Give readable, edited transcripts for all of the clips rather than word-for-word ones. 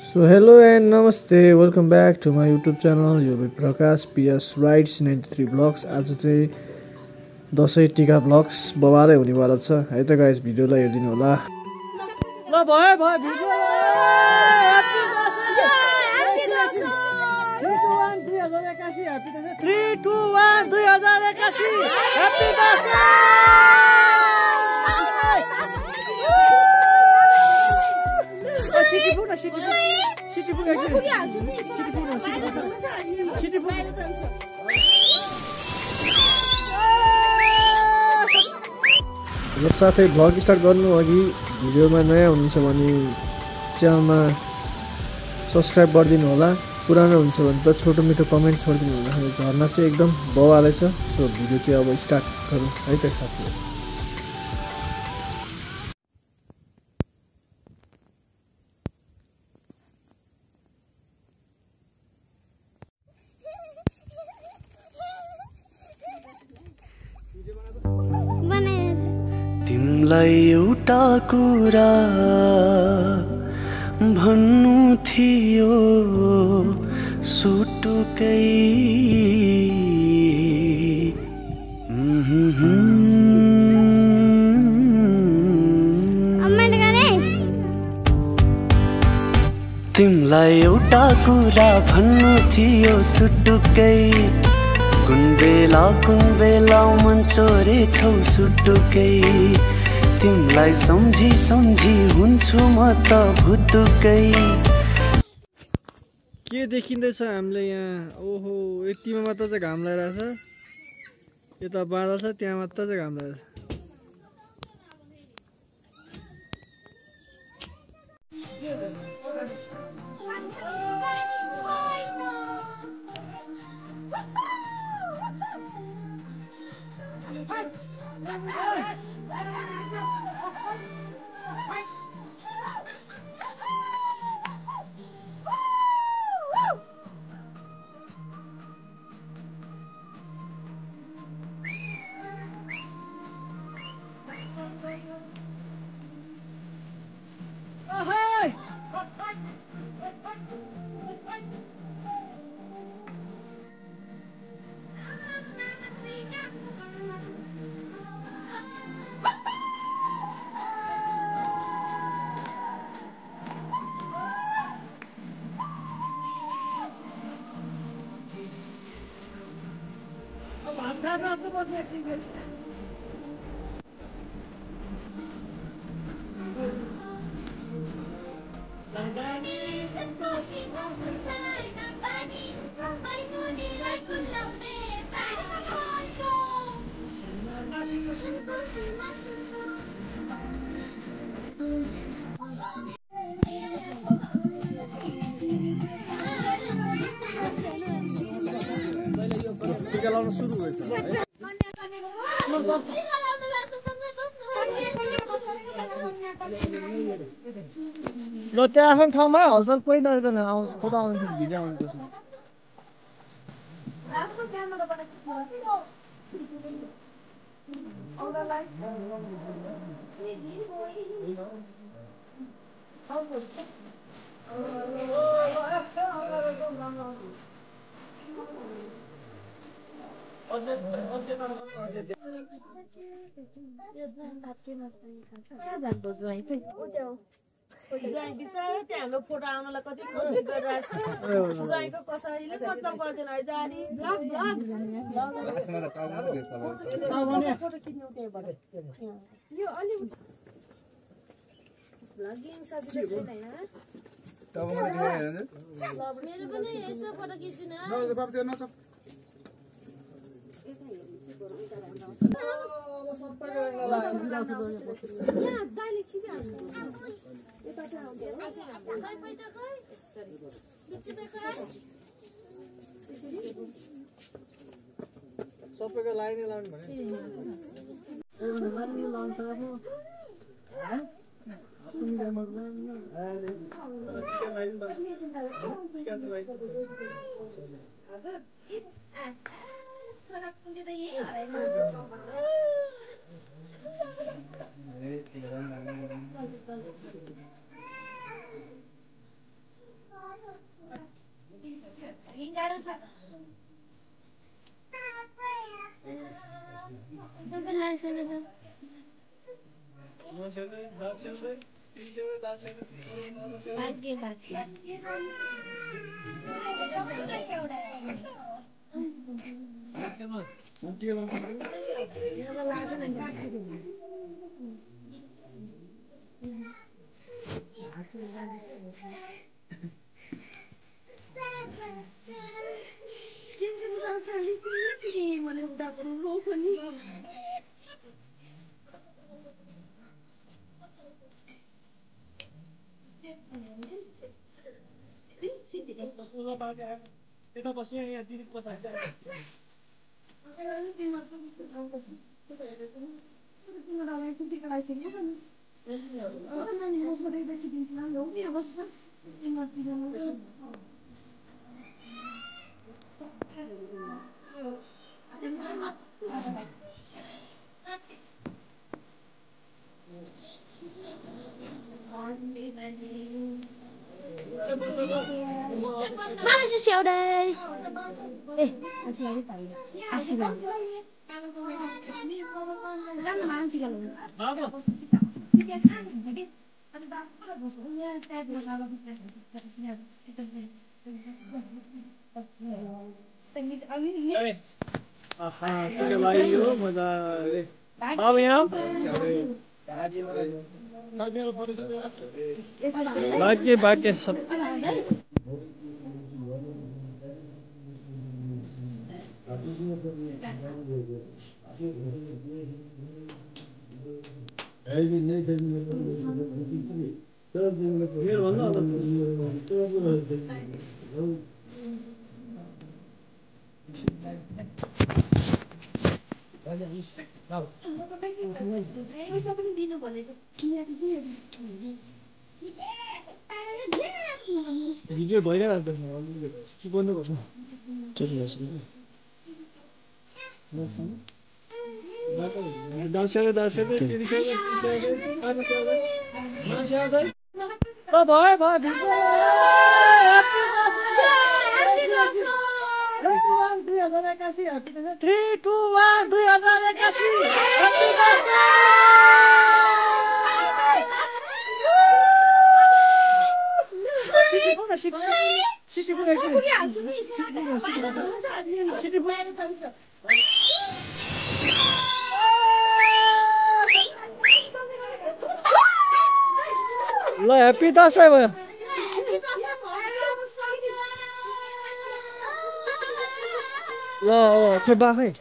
So hello and namaste, welcome back to my YouTube channel यो प्रकाश PS Rides 93 Vlogs। आज चाहिँ दसैँ टिका blogs बबालै हुनेवाला छ है त गाइस, भिडियोलाई हेरिदिनु होला। ल भयो भयो video happy Dashain 3 2 1 2081 happy Dashain. साथै भ्लग स्टार्ट गर्नु अघि भिडियोमा नयाँ हुनुहुन्छ भने च्यानलमा सब्स्क्राइब गरिदिनु होला। पुरानो हुन्छ भने त छोटो मिठो कमेन्ट छोडिदिनु होला। झर्ना चाहिँ एकदम बवालै छ। सो भिडियो चाहिँ अब स्टार्ट गरौँ है त साथीहरु। तिमलाई एउटा कुरा भन्नु थियो सुटुकै तिमलाई एउटा कुरा भन्नु थियो सुटुकै कुन बेला मन चोरे छौ सुटुकै तिमलाई सम्झी सम्झी हुन्छु म त भुतुकै। के देखिँदैछ हामीले यहाँ? ओहो, यतिमा मात्र चाहिँ घाम लागिरहेछ। यता बादल छ, त्यहाँ मात्र चाहिँ घाम लागिरहेछ। टिका लाउन सुरु भएछ है। ल त्यहाँ आफ्नो ठाउँमा हल्चल कोही नगर्दैन, फोटो आउनु भिडियो आउनु पर्छ। हाम्रो फोटो आउनलाई कति खुसी गरिरहेको छ। ज्वाइँको कसैले मतलब गर्दैन है जानी फोटो खिच्नु त्यहीबाट यो अलि भ्लगिङ सजिलो छैन हैन। मेरो पनि यसो फोटो खिच्दिन यहाँ दाइले खिचिहाल्नु सबैको लाइनै लाउनु भने Mana si siêu đây? Ê, anh chị lấy tay. À, xí vào. Răng mà anh chị làm. बाकी सब भिडियो भइरहेको छ बन्द गर्नु ल ह्याप्पी दसैँ भयो ल बाखै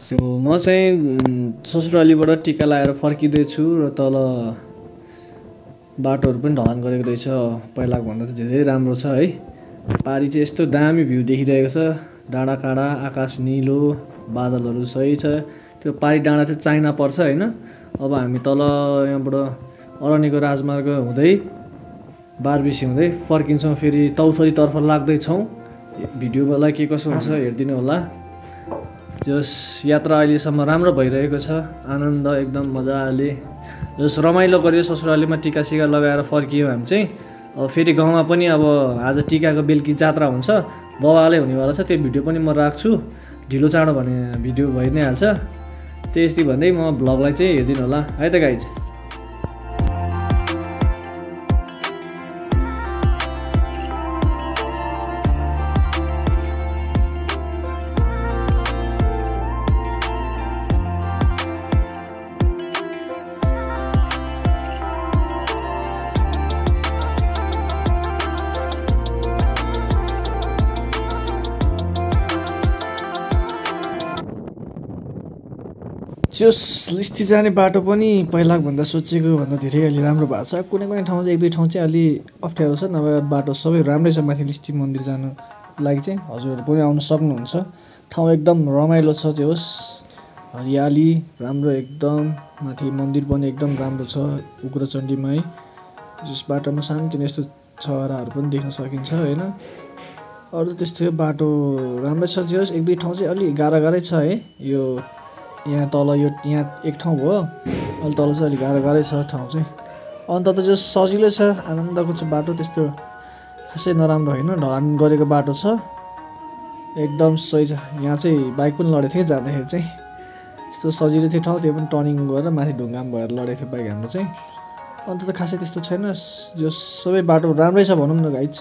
सो म चाहिँ ससुरालीबाट टिका लगाएर फर्किँदैछु र तल बाटोहरू पनि ढलान गरेको रहेछ पहिलाको भन्दा त धेरै राम्रो छ है पारी चाहिँ यस्तो दामी भ्यू देखिरहेको छ डाँडा काँडा आकाश निलो बादलहरू सही छ त्यो पारी डाँडा चाहिँ चाइना पर्छ होइन अब हामी तल यहाँबाट अरण्यको राजमार्ग हुँदै बारबिसी हुँदै फर्किन्छौँ फेरि तौथरीतर्फ लाग्दैछौँ भिडियोलाई के कसो हुन्छ हेरिदिनु होला जस यात्रा अहिलेसम्म राम्रो भइरहेको छ आनन्द एकदम मजाले जस रमाइलो गरियो ससुरालीमा टिका सिका लगाएर फर्कियो हामी चाहिँ अब फेरि गाउँमा पनि अब आज टिकाको बेलुकी जात्रा हुन्छ बवालै हुनेवाला छ त्यो भिडियो पनि म राख्छु ढिलो चाँडो भने भिडियो भइ नै हाल्छ त्यस्तै भन्दै म भ्लगलाई चाहिँ हेरिदिनु होला है त गाइज त्यो लिस्टी जाने बाटो पनि पहिलाको भन्दा सोचेको भन्दा धेरै अलि राम्रो भएको छ कुनै कुनै ठाउँ चाहिँ एक दुई ठाउँ चाहिँ अलि अप्ठ्यारो छ नभए बाटो सबै राम्रै छ माथि लिस्टी मन्दिर जानु लागि चाहिँ हजुरहरू पनि आउनु सक्नुहुन्छ ठाउँ एकदम रमाइलो छ त्यो होस् हरियाली राम्रो एकदम माथि मन्दिर पनि एकदम राम्रो छ उग्रचण्डीमा है जस बाटोमा सानोतिनो यस्तो चराहरू पनि देख्न सकिन्छ होइन अरू त्यस्तो बाटो राम्रै छ त्यो होस् एक दुई ठाउँ चाहिँ अलि गाह्रै छ है यो यहाँ तल यो यहाँ एक ठाउँ भयो अहिले तल चाहिँ अलिक गाह्रै छ ठाउँ चाहिँ अन्त त जो सजिलो छ आनन्दको छ बाटो त्यस्तो खासै नराम्रो होइन, ढलान गरेको बाटो छ, एकदम सही छ। यहाँ चाहिँ बाइक पनि लडेको थियो जाँदाखेरि चाहिँ, यस्तो सजिलो थियो ठाउँ, त्यो पनि टर्निङ गरेर माथि ढुङ्गामा भएर लडेको थियो बाइक हाम्रो चाहिँ। अन्त त खासै त्यस्तो छैन, जो सबै बाटो राम्रै छ भनौँ न गाइज।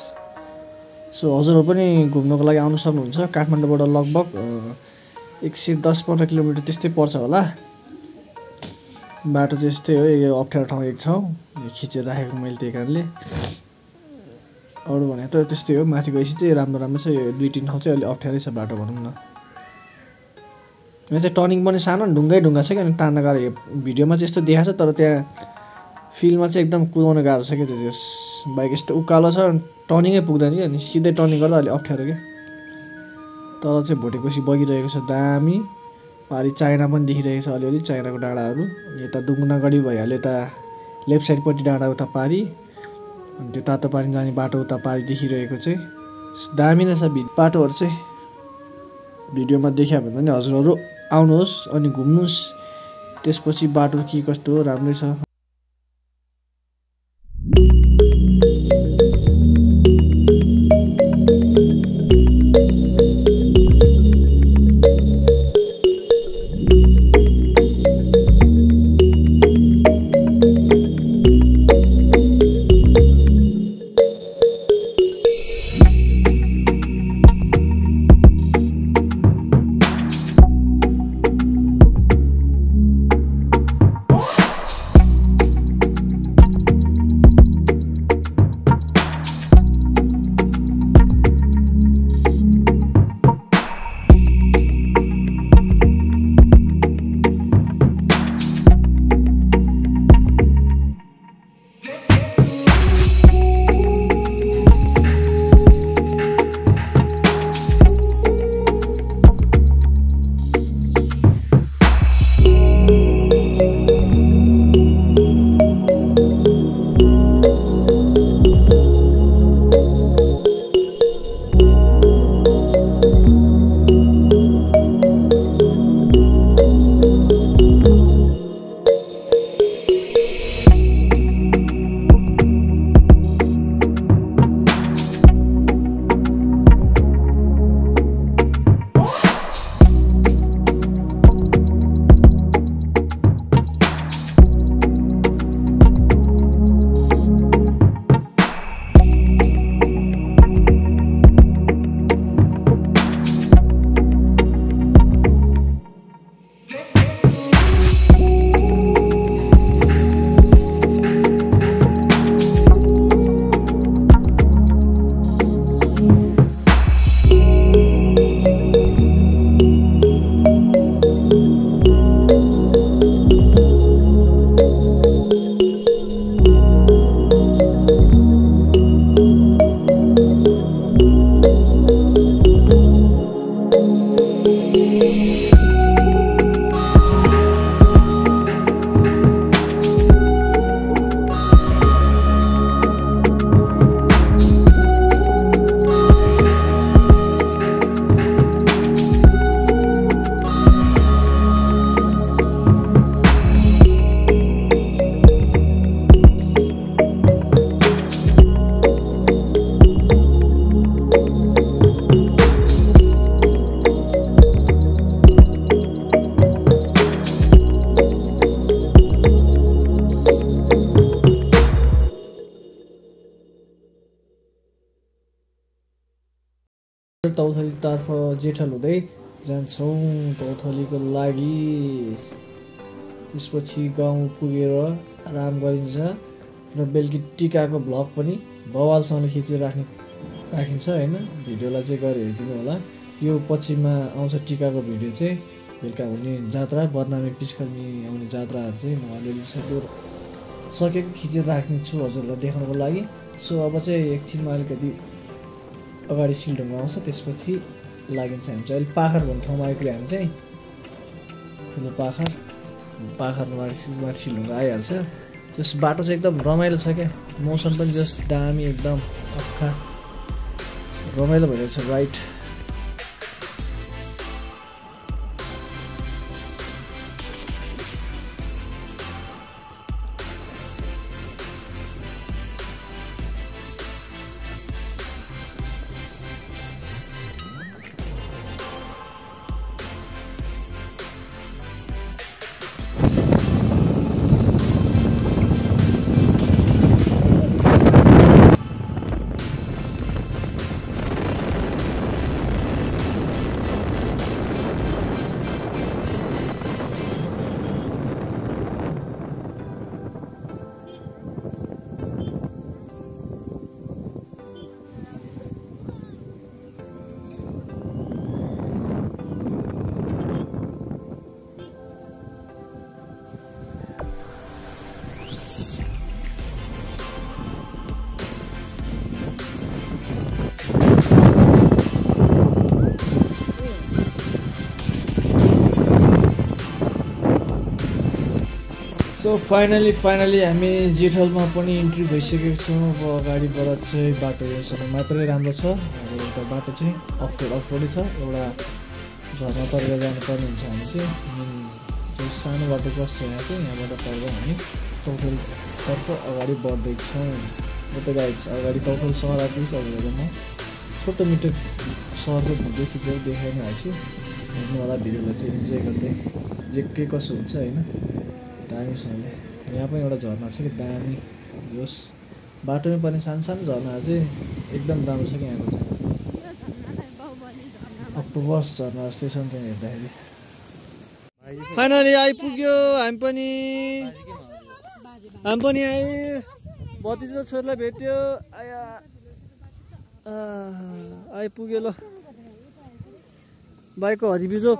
सो हजुरहरू पनि घुम्नको लागि आउनु सक्नुहुन्छ। काठमाडौँबाट लगभग 110-15 किलोमिटर त्यस्तै पर्छ होला। बाटो चाहिँ यस्तै हो, यो अप्ठ्यारो ठाउँ एक ठाउँ यो खिचेर राखेको मैले त्यही कारणले। अरू भने त त्यस्तै हो, माथि गएपछि चाहिँ राम्रो राम्रो छ। यो 2-3 ठाउँ चाहिँ अलिक अप्ठ्यारै छ बाटो भनौँ न। यहाँ चाहिँ टर्निङ पनि सानो ढुङ्गा छ क्या, अनि तान्न गाह्रो। यो भिडियोमा चाहिँ यस्तो देखाएको छ, तर त्यहाँ फिल्डमा चाहिँ एकदम कुदाउन गाह्रो छ क्या। त्यो बाइक यस्तो उकालो छ, टर्निङै पुग्दैन कि, अनि सिधै टर्निङ गर्दा अलिक अप्ठ्यारो क्या। तल चाहिँ भोटेकोसी बगिरहेको छ दामी, पारि चाइना पनि देखिरहेको छ अलिअलि, चाइनाको डाँडाहरू। यता दुगुनागढी भइहाल्यो, यता लेफ्ट साइडपट्टि डाँडा उता पारि, अनि त्यो तातो पानी जाने बाटो उता पारि देखिरहेको चाहिँ दामी नै छ। बाटोहरू चाहिँ भिडियोमा देखियो भने पनि हजुरहरू आउनुहोस् अनि घुम्नुहोस्, त्यसपछि बाटो के कस्तो हो राम्रै छ। तौथलीतर्फ जेठल हुँदै जान्छौँ तौथलीको लागि। त्यसपछि गाउँ पुगेर आराम गरिन्छ र बेलुकी टिकाको भ्लग पनि बवालसँगले खिचेर राखिन्छ होइन। भिडियोलाई चाहिँ गएर हेरिदिनु होला। यो पछिमा आउँछ टिकाको भिडियो चाहिँ, बेलुका हुने जात्रा बदनामी पिस्कर्मी आउने जात्राहरू चाहिँ म अलिअलि सकेको खिचेर राख्नेछु हजुरलाई देखाउनको लागि। सो अब चाहिँ एकछिनमा अलिकति अगाडि सिलढुङ्गा आउँछ, त्यसपछि लागिन्छ हामी चाहिँ। अहिले पाखर भन्ने ठाउँमा आइपुग्यो हामी चाहिँ, ठुलो पाखरमा सिलढुङ्गा आइहाल्छ। त्यस बाटो चाहिँ एकदम रमाइलो छ क्या, मौसम पनि जस्ट दामी एकदम अक्खा रमाइलो भइरहेको छ राइट। सो फाइनली हामी जेठलमा पनि इन्ट्री भइसकेको छौँ। अब अगाडिबाट चाहिँ बाटो यसरी मात्रै राम्रो छ। अब एउटा बाटो चाहिँ अफरोडै छ। एउटा झर्ना तरेर जानुपर्ने हुन्छ। हामी चाहिँ सानो बाटो कस्तो यहाँ चाहिँ यहाँबाट तरेर हामी तौथलतर्फ अगाडि बढ्दैछौँ। यो त गाइस अगाडि तौथल सहर आइपुगिसकेर म छोटो मिठो सहरको भिडियो खिचेर देखाइ नै हाल्छु। हेर्नुवाला भिडियोलाई चाहिँ इन्जोय गर्दै के कसो हुन्छ होइन दामीसँगले। यहाँ पनि एउटा झर्ना छ कि दामी होस्। बाटोमै पनि सानो झर्नाहरू चाहिँ एकदम राम्रो छ कि यहाँको चाहिँ अक्टोबर्स झर्ना जस्तै छ नि त्यहाँ हेर्दाखेरि। फाइनली आइपुग्यो हामी पनि आयो। भतिजा छोरीलाई भेट्यो। आइपुग्यो ल बाइकको हरिबिजोक।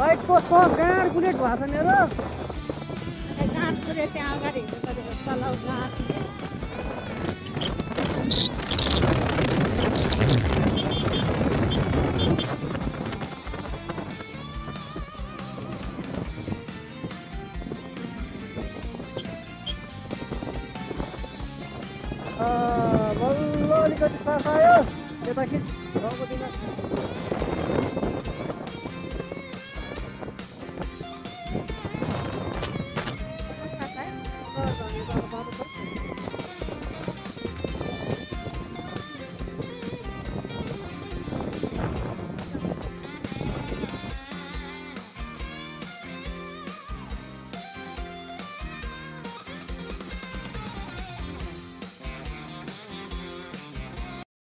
बाइक कस्तो गाँड गुलेट भएको छ मेरो। गाँड गुलेट त्यहाँ अगाडि तल गाँड बल्ल अलिकति सास आयो। यता कि गाउँको दिन